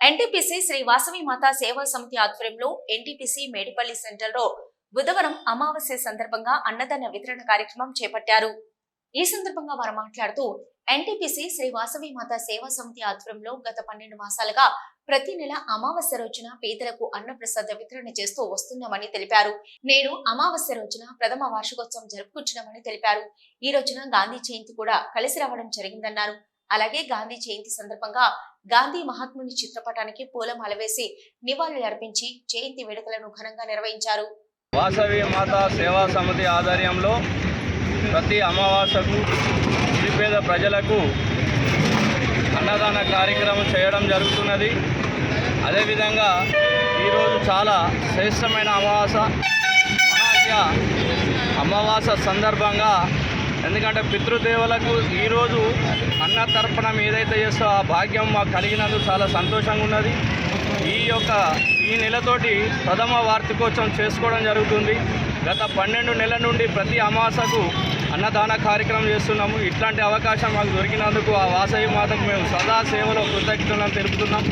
NTPC Shri Vasavi మాతా సేవా సమితి ఆధ్వర్యంలో ఎన్టీపీసీ మేడిపల్లి సెంటర్లో బుధవారం అమావాస్య సందర్భంగా అన్నదాన వితరణ కార్యక్రమం చేపట్టారు. ఈ సందర్భంగా వారు మాట్లాడుతూ ఎన్టీపీసీ శ్రీ వాసవి మాతా సేవా సమితి ఆధ్వర్యంలో గత 12 మాసాలుగా ప్రతి నెల అమావాస్య రోజున పేదలకు అన్నప్రసాద వితరణ చేస్తూ వస్తున్నామని తెలిపారు. నేడు అమావాస్య రోజున ప్రథమ వార్షికోత్సవం జరుపుకుంటున్నామని తెలిపారు. ఈ రోజున గాంధీ జయంతి కూడా కలిసి రావడం జరిగిందన్నారు. అలాగే గాంధీ జయంతి సందర్భంగా గాంధీ మహాత్ముని చిత్రపటానికి పూలమాల వేసి నివాళులర్పించి జయంతి వేడుకలను ఘనంగా నిర్వహించారు. వాసవి మాతా సేవా సమితి ఆధ్వర్యంలో ప్రతి అమావాస్యకు నిరుపేద ప్రజలకు అన్నదాన కార్యక్రమం చేయడం జరుగుతున్నది. అదేవిధంగా ఈరోజు చాలా శ్రేష్టమైన అమావాస్య సందర్భంగా, ఎందుకంటే పితృదేవులకు ఈరోజు అన్న తర్పణం ఏదైతే చేస్తో ఆ భాగ్యం మాకు కలిగినందుకు చాలా సంతోషంగా ఉన్నది. ఈ నెలతోటి ప్రథమ వార్షికోత్సవం చేసుకోవడం జరుగుతుంది. గత 12 నెలల నుండి ప్రతి అమావాస్యకు అన్నదాన కార్యక్రమం చేస్తున్నాము. ఇట్లాంటి అవకాశం మాకు దొరికినందుకు ఆ వాసవి మాతకు మేము సదా సేవలో కృతజ్ఞతలు తెలుపుతున్నాం.